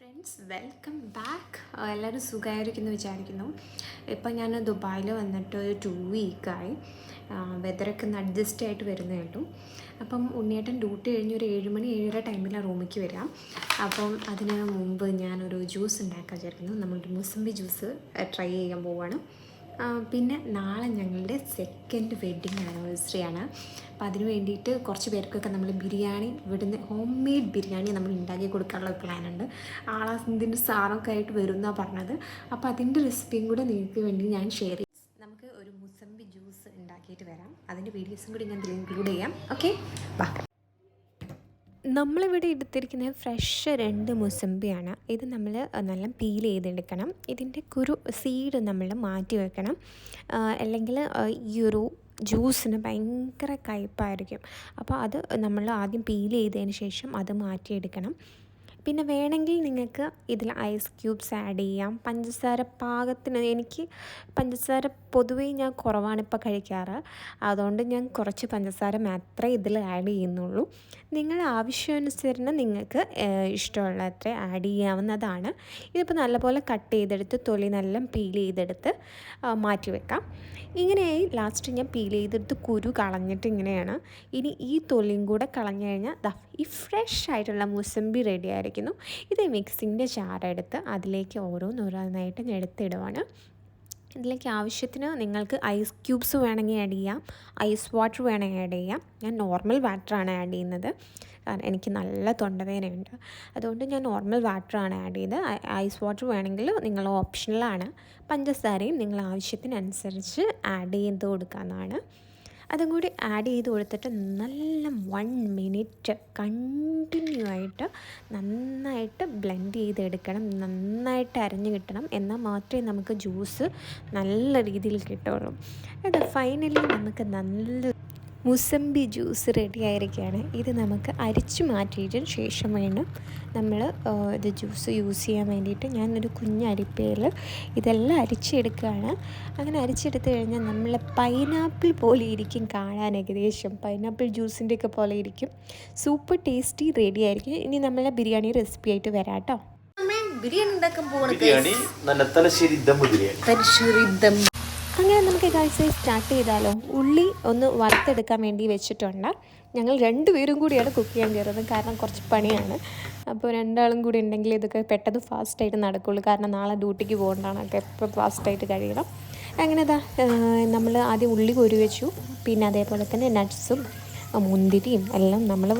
Friends welcome back. എല്ലാവരും സുഖമായിരിക്കുന്നു വിചാരിക്കുന്നു. ഇപ്പം ഞാൻ ദുബായിൽ വന്നിട്ട് ഒരു 2 വീക്കായി. വെതറൊക്കെ ഒന്ന് അഡ്ജസ്റ്റ് ആയിട്ട് വരുന്നേ ഉള്ളൂ. അപ്പം ഉണ്ണിയേട്ടൻ ഡ്യൂട്ടി കഴിഞ്ഞ് ഒരു 7 മണി 7:30 ടൈമിലാണ് റൂമിലേക്ക് വരിക. അപ്പം അതിന് മുമ്പ് ഞാനൊരു ജ്യൂസ് ഉണ്ടാക്കാൻ വിചാരിക്കുന്നു. നമ്മളൊരു മുസമ്പി ജ്യൂസ് ട്രൈ ചെയ്യാൻ പോവുകയാണ്. പിന്നെ നാളെ ഞങ്ങളുടെ സെക്കൻഡ് വെഡ്ഡിങ് ആനിവേഴ്സറി ആണ്. അപ്പം അതിന് വേണ്ടിയിട്ട് കുറച്ച് പേർക്കൊക്കെ നമ്മൾ ബിരിയാണി ഇവിടുന്ന് ഹോം മെയ്ഡ് ബിരിയാണി നമ്മൾ ഉണ്ടാക്കി കൊടുക്കാനുള്ള പ്ലാനുണ്ട്. ഇതിൻ്റെ സാറൊക്കെ ആയിട്ട് വരും എന്നാണ് പറഞ്ഞത്. അപ്പോൾ അതിൻ്റെ റെസിപ്പിയും കൂടെ നിങ്ങൾക്ക് വേണ്ടി ഞാൻ ഷെയർ ചെയ്യും. നമുക്ക് ഒരു മുസമ്പി ജ്യൂസ് ഉണ്ടാക്കിയിട്ട് വരാം. അതിൻ്റെ വീഡിയോസും കൂടി ഞാൻ ഇതിൽ ഇൻക്ലൂഡ് ചെയ്യാം. ഓക്കെ, വാ. നമ്മളിവിടെ എടുത്തിരിക്കുന്നത് ഫ്രഷ് 2 മുസമ്പിയാണ്. ഇത് നമ്മൾ നല്ല പീൽ ചെയ്തെടുക്കണം. ഇതിൻ്റെ സീഡ് നമ്മൾ മാറ്റി വെക്കണം. അല്ലെങ്കിൽ ഈ ഒരു ജ്യൂസിന് ഭയങ്കര കയ്പ്പായിരിക്കും. അപ്പോൾ അത് നമ്മൾ ആദ്യം പീൽ ചെയ്തതിന് ശേഷം അത് മാറ്റിയെടുക്കണം. പിന്നെ വേണമെങ്കിൽ നിങ്ങൾക്ക് ഇതിൽ ഐസ് ക്യൂബ്സ് ആഡ് ചെയ്യാം. പഞ്ചസാര പാകത്തിന്, എനിക്ക് പഞ്ചസാര പൊതുവേ ഞാൻ കുറവാണ് ഇപ്പോൾ കഴിക്കാറ്. അതുകൊണ്ട് ഞാൻ കുറച്ച് പഞ്ചസാര മാത്രമേ ഇതിൽ ആഡ് ചെയ്യുന്നുള്ളൂ. നിങ്ങളുടെ ആവശ്യാനുസരണം നിങ്ങൾക്ക് ഇഷ്ടമുള്ളത്ര ആഡ് ചെയ്യാവുന്നതാണ്. ഇതിപ്പോൾ നല്ലപോലെ കട്ട് ചെയ്തെടുത്ത് തൊലി നല്ല പീൽ ചെയ്തെടുത്ത് മാറ്റി വെക്കാം. ഇങ്ങനെയായി ലാസ്റ്റ് ഞാൻ പീൽ ചെയ്തെടുത്ത് കുരു കളഞ്ഞിട്ട് ഇങ്ങനെയാണ്. ഇനി ഈ തൊലിയും കൂടെ കളഞ്ഞു കഴിഞ്ഞാൽ ഈ ഫ്രഷ് ആയിട്ടുള്ള മുസമ്പി റെഡി ആയിരിക്കുന്നു. ഇത് മിക്സിൻ്റെ ജാറെടുത്ത് അതിലേക്ക് ഓരോന്നായിട്ട് ഞാൻ എടുത്തിടുവാണ്. ഇതിലേക്ക് ആവശ്യത്തിന് നിങ്ങൾക്ക് ഐസ് ക്യൂബ്സ് വേണമെങ്കിൽ ആഡ് ചെയ്യാം, ഐസ് വാട്ടർ വേണമെങ്കിൽ ആഡ് ചെയ്യാം. ഞാൻ നോർമൽ വാട്ടറാണ് ആഡ് ചെയ്യുന്നത്. കാരണം എനിക്ക് നല്ല തൊണ്ടവേദനയുണ്ട്. അതുകൊണ്ട് ഞാൻ നോർമൽ വാട്ടറാണ് ആഡ് ചെയ്ത്. ഐസ് വാട്ടർ വേണമെങ്കിൽ നിങ്ങൾ ഓപ്ഷണലാണ്. പഞ്ചസാരയും നിങ്ങൾ ആവശ്യത്തിനനുസരിച്ച് ആഡ് ചെയ്ത് കൊടുക്കാവുന്നതാണ്. അതും കൂടി ആഡ് ചെയ്ത് കൊടുത്തിട്ട് നല്ല 1 മിനിറ്റ് കണ്ടിന്യൂ ആയിട്ട് നന്നായിട്ട് ബ്ലെൻഡ് ചെയ്തെടുക്കണം. നന്നായിട്ട് അരഞ്ഞ് കിട്ടണം. എന്നാൽ മാത്രമേ നമുക്ക് ജ്യൂസ് നല്ല രീതിയിൽ കിട്ടുള്ളൂ. അത് ഫൈനലി നമുക്ക് നല്ല മുസമ്പി ജ്യൂസ് റെഡി ആയിരിക്കുകയാണ്. ഇത് നമുക്ക് അരിച്ചു മാറ്റിയതിന് ശേഷം വേണം നമ്മൾ ഇത് ജ്യൂസ് യൂസ് ചെയ്യാൻ വേണ്ടിയിട്ട്. ഞാനൊരു കുഞ്ഞരിപ്പയിൽ ഇതെല്ലാം അരിച്ചെടുക്കുകയാണ്. അങ്ങനെ അരിച്ചെടുത്ത് കഴിഞ്ഞാൽ നമ്മൾ പൈനാപ്പിൾ പോലെ ഇരിക്കും കാണാൻ. ഏകദേശം പൈനാപ്പിൾ ജ്യൂസിൻ്റെയൊക്കെ പോലെ ഇരിക്കും. സൂപ്പർ ടേസ്റ്റി റെഡി ആയിരിക്കും. ഇനി നമ്മളെ ബിരിയാണി റെസിപ്പി ആയിട്ട് വരാം കേട്ടോ. ബിരിയാണി ഉണ്ടാക്കാൻ പോകുന്നത് തലശ്ശേരി ദം. അങ്ങനെ നമുക്ക് കാഴ്ച സ്റ്റാർട്ട് ചെയ്താലോ. ഉള്ളി ഒന്ന് വറുത്തെടുക്കാൻ വേണ്ടി വെച്ചിട്ടുണ്ട്. ഞങ്ങൾ 2 പേരും കൂടിയാണ് കുക്ക് ചെയ്യാൻ കയറുന്നത്. കാരണം കുറച്ച് പണിയാണ്. അപ്പോൾ 2 ആളും കൂടി ഉണ്ടെങ്കിൽ ഇതൊക്കെ പെട്ടെന്ന് ഫാസ്റ്റായിട്ട് നടക്കുകയുള്ളൂ. കാരണം നാളെ ഡ്യൂട്ടിക്ക് പോകേണ്ടതാണ്. ഒക്കെ എപ്പോൾ ഫാസ്റ്റായിട്ട് കഴിയണം. അങ്ങനെ നമ്മൾ ആദ്യം ഉള്ളി കോരി വെച്ചു. പിന്നെ അതേപോലെ തന്നെ നട്ട്സും മുന്തിരിയും എല്ലാം നമ്മൾ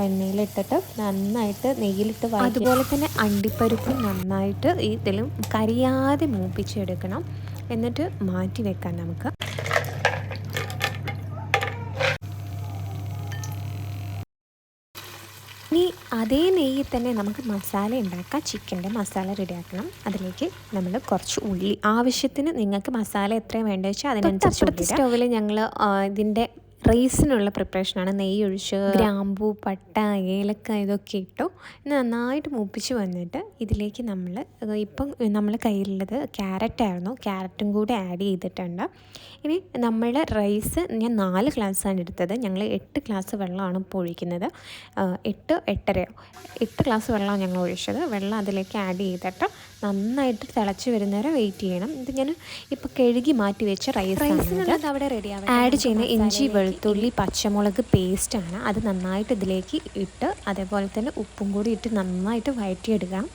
എണ്ണയിലിട്ടിട്ട് നന്നായിട്ട് നെയ്യിലിട്ട് അതുപോലെ തന്നെ അണ്ടിപ്പരിപ്പും നന്നായിട്ട് ഇതിലും കരിയാതെ മൂപ്പിച്ചെടുക്കണം. എന്നിട്ട് മാറ്റി വെക്കാം നമുക്ക്. ഇനി അതേ നെയ്യിൽ തന്നെ നമുക്ക് മസാല ഉണ്ടാക്കാം. ചിക്കൻ്റെ മസാല റെഡിയാക്കണം. അതിലേക്ക് നമ്മൾ കുറച്ച് ഉള്ളി, ആവശ്യത്തിന് നിങ്ങൾക്ക് മസാല എത്രയും വേണ്ടത് വെച്ചാൽ അതിനനുസരിച്ച് സ്റ്റൗവിൽ ഞങ്ങൾ ഇതിൻ്റെ റൈസിനുള്ള പ്രിപ്പറേഷനാണ്. നെയ്യ് ഒഴിച്ച് ഗ്രാമ്പൂ, പട്ട, ഏലക്ക ഇതൊക്കെ ഇട്ടു നന്നായിട്ട് മൂപ്പിച്ച് വന്നിട്ട് ഇതിലേക്ക് ഇപ്പം നമ്മൾ കയ്യിലുള്ളത് ക്യാരറ്റായിരുന്നു. ക്യാരറ്റും കൂടെ ആഡ് ചെയ്തിട്ടുണ്ട്. ഇനി നമ്മളുടെ റൈസ് ഞാൻ 4 ഗ്ലാസ്സാണ് എടുത്തത്. ഞങ്ങൾ 8 ഗ്ലാസ് വെള്ളമാണ് ഇപ്പോൾ ഒഴിക്കുന്നത്. 8 ഗ്ലാസ് വെള്ളമാണ് ഞങ്ങൾ ഒഴിച്ചത്. വെള്ളം അതിലേക്ക് ആഡ് ചെയ്തിട്ട് നന്നായിട്ട് തിളച്ച് വരുന്നവരെ വെയിറ്റ് ചെയ്യണം. ഇത് ഞാൻ ഇപ്പോൾ കഴുകി മാറ്റി വെച്ച റൈസിനുള്ളത് അവിടെ റെഡിയാവും. ആഡ് ചെയ്യുന്ന ഇഞ്ചി, വെളുത്തുള്ളി, പച്ചമുളക് പേസ്റ്റാണ്. അത് നന്നായിട്ട് ഇതിലേക്ക് ഇട്ട് അതേപോലെ തന്നെ ഉപ്പും കൂടി ഇട്ട് നന്നായിട്ട് വഴറ്റിയെടുക്കാം.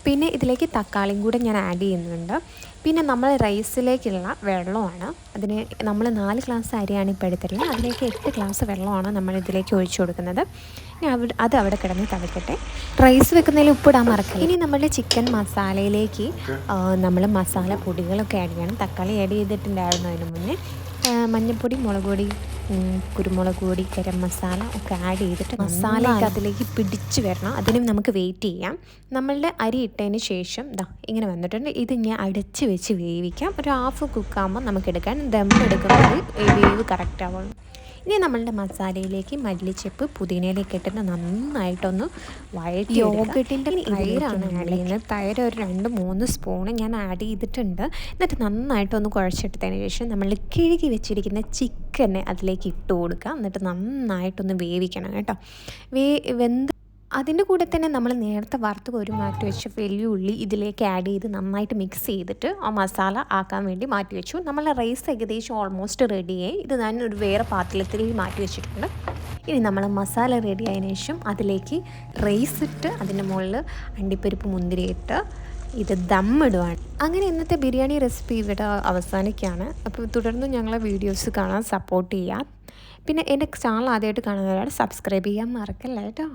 പിന്നെ ഇതിലേക്ക് തക്കാളിയും കൂടെ ഞാൻ ആഡ് ചെയ്യുന്നുണ്ട്. പിന്നെ നമ്മൾ റൈസിലേക്കുള്ള വെള്ളമാണ്. അതിന് നമ്മൾ 4 ഗ്ലാസ് അരിയാണ് ഇപ്പോൾ എടുത്തിട്ടുള്ളത്. അതിലേക്ക് 8 ഗ്ലാസ് വെള്ളമാണ് നമ്മൾ ഇതിലേക്ക് ഒഴിച്ചു കൊടുക്കുന്നത്. ഇനി അത് അവിടെ കിടന്ന് തിളക്കട്ടെ. റൈസ് വെക്കുന്നതിൽ ഉപ്പിടാൻ മറക്കുക. ഇനി നമ്മുടെ ചിക്കൻ മസാലയിലേക്ക് നമ്മൾ മസാല പൊടികളൊക്കെ ആഡ് ചെയ്യണം. തക്കാളി ആഡ് ചെയ്തിട്ടുണ്ടായിരുന്നു അതിന് മുന്നേ. മഞ്ഞൾപ്പൊടി, മുളക് പൊടി, കുരുമുളക് പൊടി, ഗരം മസാല ഒക്കെ ആഡ് ചെയ്തിട്ട് മസാലയൊക്കെ അതിലേക്ക് പിടിച്ച് വരണം. അതിനും നമുക്ക് വെയിറ്റ് ചെയ്യാം. നമ്മളുടെ അരി ഇട്ടതിന് ശേഷം ഇങ്ങനെ വന്നിട്ടുണ്ട്. ഇത് ഞാൻ അടച്ച് വെച്ച് വേവിക്കാം. ഒരു ഹാഫ് കുക്കാകുമ്പോൾ നമുക്ക് എടുക്കാൻ ദം എടുക്കുമ്പോൾ വേവ് കറക്റ്റ് ആവുള്ളൂ. ഇനി നമ്മളുടെ മസാലയിലേക്ക് മല്ലിച്ചപ്പ്, പുതിനയിലേക്ക് ഇട്ടിട്ട് നന്നായിട്ടൊന്ന് വഴറ്റി. യോഗട്ടിൻ്റെ തൈരാണ് ആഡ് ചെയ്യുന്നത്. തൈര് ഒരു 2-3 സ്പൂണ് ഞാൻ ആഡ് ചെയ്തിട്ടുണ്ട്. എന്നിട്ട് നന്നായിട്ടൊന്ന് കുഴച്ചെടുത്തതിന് ശേഷം നമ്മൾ കിഴുകി വെച്ചിരിക്കുന്ന ചിക്കനെ അതിലേക്ക് ഇട്ട് കൊടുക്കുക. എന്നിട്ട് നന്നായിട്ടൊന്ന് വേവിക്കണം കേട്ടോ. വെന്ത് അതിൻ്റെ കൂടെ തന്നെ നമ്മൾ നേരത്തെ വറുത്ത് ഒരു മാറ്റി വെച്ച വെല്ലുള്ളി ഇതിലേക്ക് ആഡ് ചെയ്ത് നന്നായിട്ട് മിക്സ് ചെയ്തിട്ട് ആ മസാല ആക്കാൻ വേണ്ടി മാറ്റി വെച്ചു. നമ്മളെ റൈസ് ഏകദേശം ഓൾമോസ്റ്റ് റെഡിയായി. ഇത് ഞാൻ ഒരു വേറെ പാത്രത്തിൽ മാറ്റി വെച്ചിട്ടുണ്ട്. ഇനി നമ്മൾ മസാല റെഡി ആയതിനു ശേഷം അതിലേക്ക് റൈസ് ഇട്ട് അതിൻ്റെ മുകളിൽ അണ്ടിപ്പരിപ്പ് മുന്തിരി ഇട്ട് ഇത് ദമ്മിടുവാണ്. അങ്ങനെ ഇന്നത്തെ ബിരിയാണി റെസിപ്പി ഇവിടെ അവസാനിക്കുകയാണ്. അപ്പോൾ തുടർന്ന് ഞങ്ങളെ വീഡിയോസ് കാണാൻ സപ്പോർട്ട് ചെയ്യാം. പിന്നെ എൻ്റെ ചാനൽ ആദ്യമായിട്ട് കാണുന്നവരാണ് സബ്സ്ക്രൈബ് ചെയ്യാൻ മറക്കല്ല കേട്ടോ.